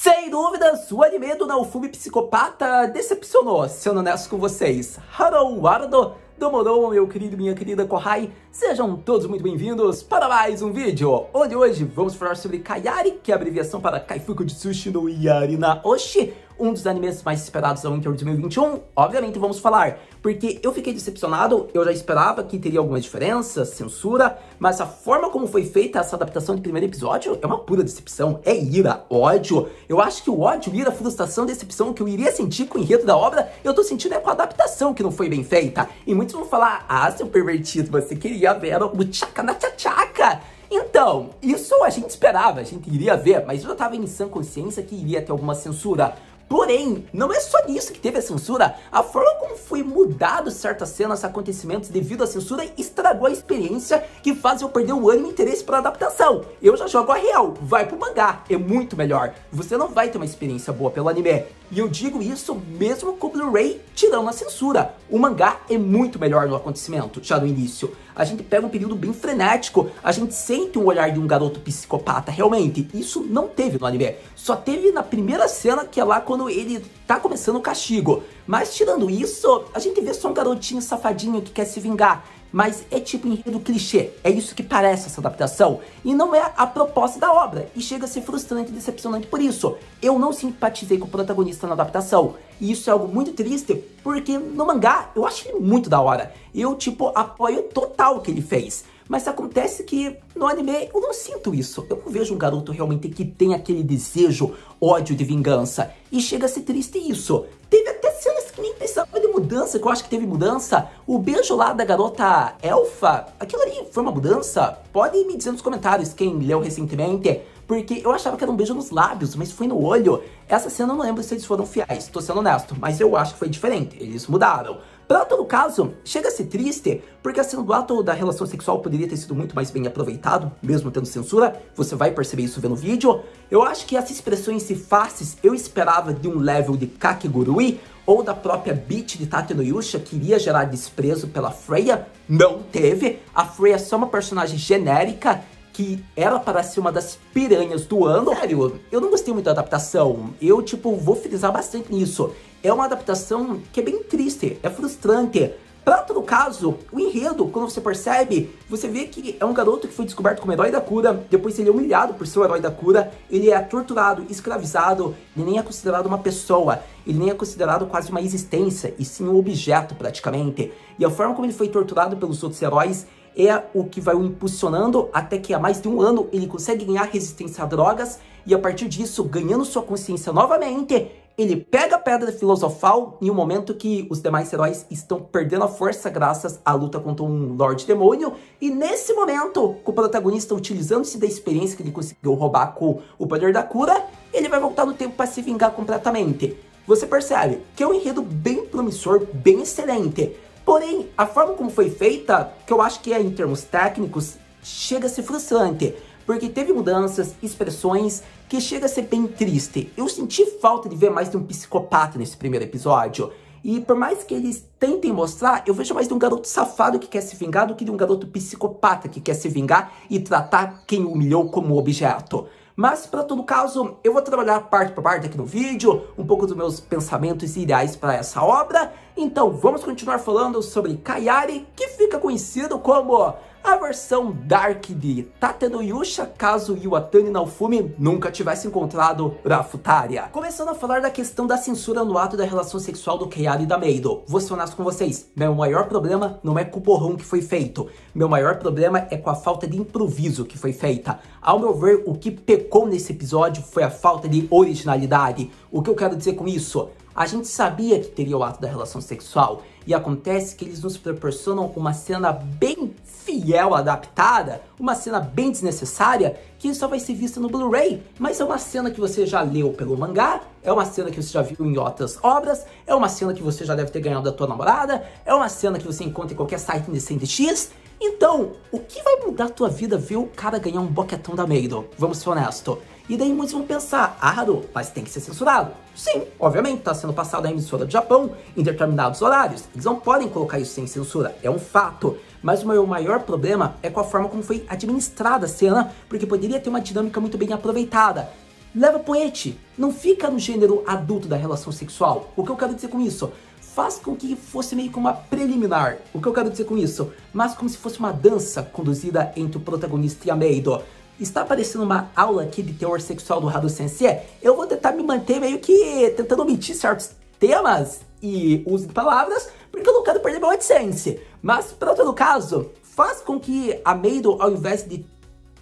Sem dúvidas, o anime do Naofumi Psicopata decepcionou, sendo honesto com vocês. Haru Warado demorou, meu querido e minha querida Kohai. Sejam todos muito bem-vindos para mais um vídeo, onde hoje vamos falar sobre Kayari, que é a abreviação para Kaifuku Jutsushi no Yari na Oshi, um dos animes mais esperados da Winter 2021. Obviamente vamos falar, porque eu fiquei decepcionado, eu já esperava que teria algumas diferenças, censura, mas a forma como foi feita essa adaptação de primeiro episódio é uma pura decepção, é ira, ódio. Eu acho que o ódio, ira, frustração, decepção que eu iria sentir com o enredo da obra, eu tô sentindo com a adaptação que não foi bem feita. E muitos vão falar, seu pervertido, você queria ver o tchaca na tchaca. Então, isso a gente esperava, a gente iria ver, mas eu já tava em sã consciência que iria ter alguma censura. Porém, não é só nisso que teve a censura, a forma como foi mudado certas cenas, acontecimentos devido à censura estragou a experiência que faz eu perder o ânimo e interesse pela adaptação. Eu já jogo a real, vai pro mangá, é muito melhor. Você não vai ter uma experiência boa pelo anime. E eu digo isso mesmo com o Blu-ray tirando a censura. O mangá é muito melhor no acontecimento, já no início. A gente pega um período bem frenético, a gente sente um olhar de um garoto psicopata, realmente. Isso não teve no anime. Só teve na primeira cena, que é lá quando ele tá começando o castigo. Mas tirando isso, a gente vê só um garotinho safadinho que quer se vingar. Mas é tipo enredo clichê, é isso que parece essa adaptação, e não é a proposta da obra, e chega a ser frustrante e decepcionante por isso. Eu não simpatizei com o protagonista na adaptação, e isso é algo muito triste, porque no mangá eu acho ele muito da hora, eu apoio total o que ele fez. Mas acontece que no anime eu não sinto isso, eu não vejo um garoto realmente que tem aquele desejo, ódio de vingança, e chega a ser triste isso. Teve até cenas que nem precisava de mudança, que eu acho que teve mudança. O beijo lá da garota elfa, aquilo ali foi uma mudança? Pode me dizer nos comentários quem leu recentemente, porque eu achava que era um beijo nos lábios, mas foi no olho. Essa cena eu não lembro se eles foram fiéis, tô sendo honesto, mas eu acho que foi diferente, eles mudaram. Pra todo caso, chega a ser triste, porque a cena do ato da relação sexual poderia ter sido muito mais bem aproveitado, mesmo tendo censura, você vai perceber isso vendo o vídeo. Eu acho que essas expressões e faces eu esperava de um level de Kakegurui, ou da própria Beat de Tate no Yusha, que iria gerar desprezo pela Freya, não teve. A Freya é só uma personagem genérica, que era para ser uma das piranhas do ano. Sério, eu não gostei muito da adaptação, eu vou frisar bastante nisso. É uma adaptação que é bem triste, é frustrante. Pra todo caso, o enredo, quando você percebe, você vê que é um garoto que foi descoberto como herói da cura, depois ele é humilhado por ser o herói da cura, ele é torturado, escravizado, ele nem é considerado uma pessoa, ele nem é considerado quase uma existência, e sim um objeto praticamente. E a forma como ele foi torturado pelos outros heróis é o que vai o impulsionando até que há mais de um ano ele consegue ganhar resistência a drogas, e a partir disso, ganhando sua consciência novamente, ele pega a pedra filosofal em um momento que os demais heróis estão perdendo a força graças à luta contra um Lorde Demônio. E nesse momento, com o protagonista utilizando-se da experiência que ele conseguiu roubar com o poder da cura, ele vai voltar no tempo para se vingar completamente. Você percebe que é um enredo bem promissor, bem excelente. Porém, a forma como foi feita, que eu acho que em termos técnicos, chega a ser frustrante. Porque teve mudanças, expressões, que chega a ser bem triste. Eu senti falta de ver mais de um psicopata nesse primeiro episódio. E por mais que eles tentem mostrar, eu vejo mais de um garoto safado que quer se vingar do que de um garoto psicopata que quer se vingar e tratar quem o humilhou como objeto. Mas, para todo caso, eu vou trabalhar parte por parte aqui no vídeo, um pouco dos meus pensamentos e ideais para essa obra. Então, vamos continuar falando sobre Kayari, que fica conhecido como a versão Dark de Tate no Yusha, caso Iwatani Naofumi nunca tivesse encontrado Rafutaria. Começando a falar da questão da censura no ato da relação sexual do Kayari e da Meiro. Vou ser honesto com vocês, meu maior problema não é com o borrão que foi feito. Meu maior problema é com a falta de improviso que foi feita. Ao meu ver, o que pecou nesse episódio foi a falta de originalidade. O que eu quero dizer com isso? A gente sabia que teria o ato da relação sexual, e acontece que eles nos proporcionam uma cena bem fiel, adaptada, uma cena bem desnecessária, que só vai ser vista no Blu-ray, mas é uma cena que você já leu pelo mangá, é uma cena que você já viu em outras obras, é uma cena que você já deve ter ganhado da tua namorada, é uma cena que você encontra em qualquer site indecente X. Então, o que vai mudar a tua vida ver o cara ganhar um boquetão da Meiro? Vamos ser honestos. E daí muitos vão pensar, Haru, mas tem que ser censurado. Sim, obviamente, está sendo passado na emissora do Japão em determinados horários. Eles não podem colocar isso sem censura, é um fato. Mas o meu maior problema é com a forma como foi administrada a cena, porque poderia ter uma dinâmica muito bem aproveitada. leva poete, não fica no gênero adulto da relação sexual. O que eu quero dizer com isso? Faz com que fosse meio que uma preliminar. O que eu quero dizer com isso? Mas como se fosse uma dança conduzida entre o protagonista e a Meido. Está parecendo uma aula aqui de teor sexual do Haru Sensei. Eu vou tentar me manter meio que tentando omitir certos temas e uso de palavras, porque eu não quero perder meu AdSense. Mas, para todo caso, faz com que a Meido, ao invés de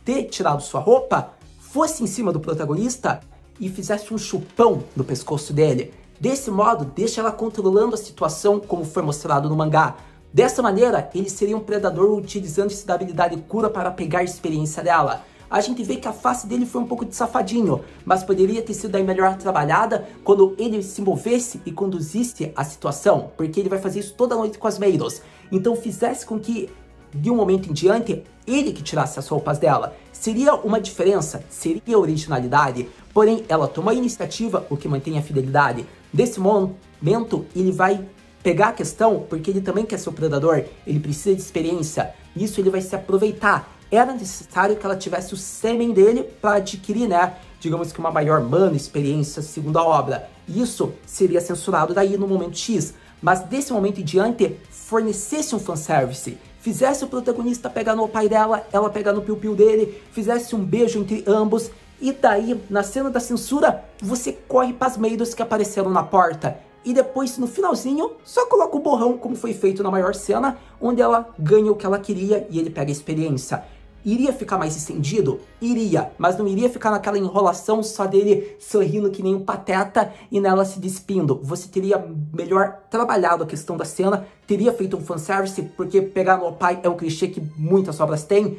ter tirado sua roupa, fosse em cima do protagonista e fizesse um chupão no pescoço dele. Desse modo, deixa ela controlando a situação como foi mostrado no mangá. Dessa maneira, ele seria um predador utilizando-se da habilidade cura para pegar a experiência dela. A gente vê que a face dele foi um pouco de safadinho, mas poderia ter sido aí melhor trabalhada quando ele se movesse e conduzisse a situação, porque ele vai fazer isso toda noite com as Meidos. Então fizesse com que, de um momento em diante, ele que tirasse as roupas dela. Seria uma diferença, seria originalidade, porém ela toma a iniciativa, o que mantém a fidelidade. Desse momento, ele vai pegar a questão, porque ele também quer ser o predador, ele precisa de experiência, isso ele vai se aproveitar. Era necessário que ela tivesse o sêmen dele para adquirir, né, digamos que uma maior mana, experiência, segundo a obra. Isso seria censurado daí no momento X, mas desse momento em diante, fornecesse um fanservice, fizesse o protagonista pegar no pai dela, ela pegar no piu-piu dele, fizesse um beijo entre ambos, e daí, na cena da censura, você corre para as Meidos que apareceram na porta. E depois, no finalzinho, só coloca o borrão, como foi feito na maior cena, onde ela ganha o que ela queria e ele pega a experiência. Iria ficar mais estendido? Iria, mas não iria ficar naquela enrolação só dele sorrindo que nem um pateta e nela se despindo. Você teria melhor trabalhado a questão da cena, teria feito um fanservice, porque pegar no pai é um clichê que muitas obras têm.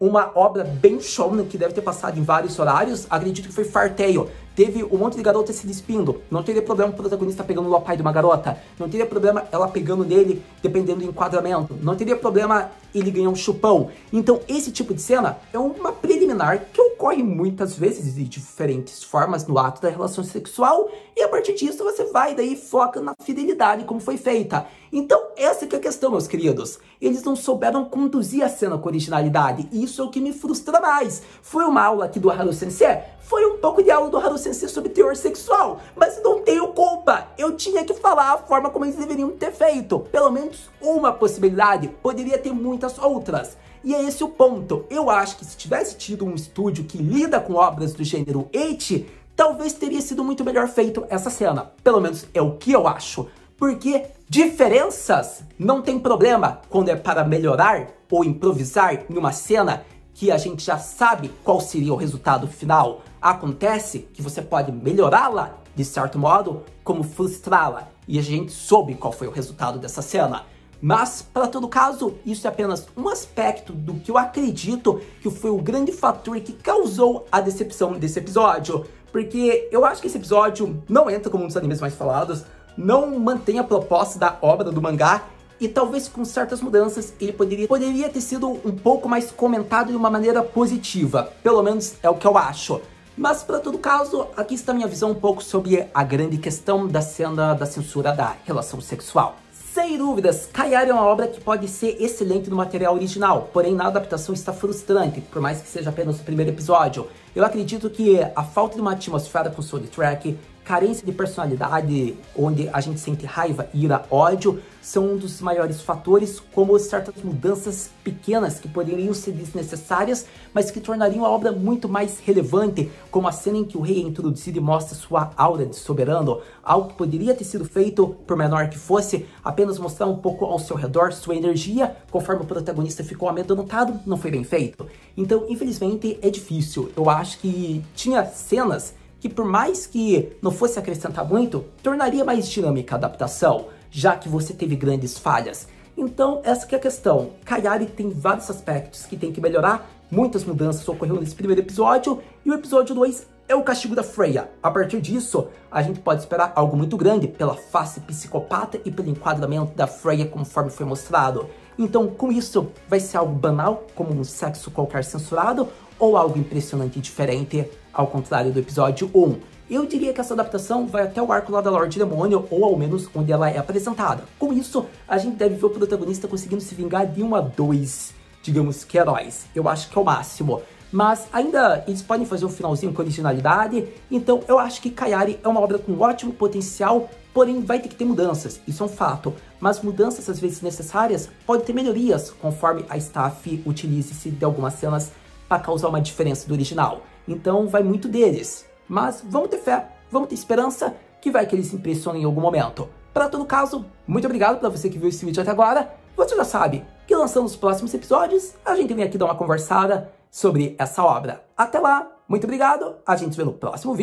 Uma obra bem shonen que deve ter passado em vários horários, acredito que foi Fairy Tail. Teve um monte de garotas se despindo. Não teria problema o protagonista pegando no pai de uma garota. Não teria problema ela pegando nele, dependendo do enquadramento. Não teria problema ele ganhar um chupão. Então, esse tipo de cena é uma preliminar que ocorre muitas vezes de diferentes formas no ato da relação sexual. E a partir disso, você vai daí e foca na fidelidade como foi feita. Então, essa que é a questão, meus queridos. Eles não souberam conduzir a cena com originalidade. E isso é o que me frustra mais. Foi uma aula aqui do Haru Sensei? Foi um pouco de aula do Haru Sensei sobre teor sexual, mas não tenho culpa. Eu tinha que falar a forma como eles deveriam ter feito. Pelo menos uma possibilidade, poderia ter muitas outras. E é esse o ponto. Eu acho que se tivesse tido um estúdio que lida com obras do gênero ecchi, talvez teria sido muito melhor feito essa cena. Pelo menos é o que eu acho. Porque diferenças não tem problema quando é para melhorar ou improvisar em uma cena que a gente já sabe qual seria o resultado final. Acontece que você pode melhorá-la, de certo modo, como frustrá-la. E a gente soube qual foi o resultado dessa cena. Mas, para todo caso, isso é apenas um aspecto do que eu acredito que foi o grande fator que causou a decepção desse episódio. Porque eu acho que esse episódio não entra como um dos animes mais falados, não mantém a proposta da obra do mangá, e talvez com certas mudanças ele poderia ter sido um pouco mais comentado de uma maneira positiva. Pelo menos é o que eu acho. Mas, para todo caso, aqui está a minha visão um pouco sobre a grande questão da cena da censura da relação sexual. Sem dúvidas, Kaiyari é uma obra que pode ser excelente no material original, porém na adaptação está frustrante, por mais que seja apenas o primeiro episódio. Eu acredito que a falta de uma atmosfera com soundtrack, carência de personalidade, onde a gente sente raiva, ira, ódio, são um dos maiores fatores, como certas mudanças pequenas que poderiam ser desnecessárias, mas que tornariam a obra muito mais relevante, como a cena em que o rei é introduzido e mostra sua aura de soberano, algo que poderia ter sido feito, por menor que fosse, apenas mostrar um pouco ao seu redor sua energia, conforme o protagonista ficou amedrontado, não foi bem feito. Então, infelizmente, é difícil. Eu acho que tinha cenas que, por mais que não fosse acrescentar muito, tornaria mais dinâmica a adaptação, já que você teve grandes falhas. Então, essa que é a questão. Kaiyari tem vários aspectos que tem que melhorar, muitas mudanças ocorreram nesse primeiro episódio, e o episódio 2 é o castigo da Freya. A partir disso, a gente pode esperar algo muito grande pela face psicopata e pelo enquadramento da Freya conforme foi mostrado. Então, com isso, vai ser algo banal, como um sexo qualquer censurado, ou algo impressionante e diferente, ao contrário do episódio 1. Eu diria que essa adaptação vai até o arco lá da Lorde Demônio, ou ao menos onde ela é apresentada. Com isso, a gente deve ver o protagonista conseguindo se vingar de 1 a 2, digamos que heróis. Eu acho que é o máximo. mas ainda eles podem fazer um finalzinho com originalidade, então eu acho que Kaiyari é uma obra com ótimo potencial, porém vai ter que ter mudanças, isso é um fato, mas mudanças às vezes necessárias, pode ter melhorias conforme a staff utilize-se de algumas cenas para causar uma diferença do original, então vai muito deles, mas vamos ter fé, vamos ter esperança, que vai que eles se impressionem em algum momento. Para todo caso, muito obrigado para você que viu esse vídeo até agora, você já sabe que lançando os próximos episódios, a gente vem aqui dar uma conversada sobre essa obra. Até lá, muito obrigado, a gente se vê no próximo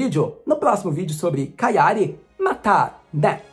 vídeo sobre Kaiyari Mata Ne.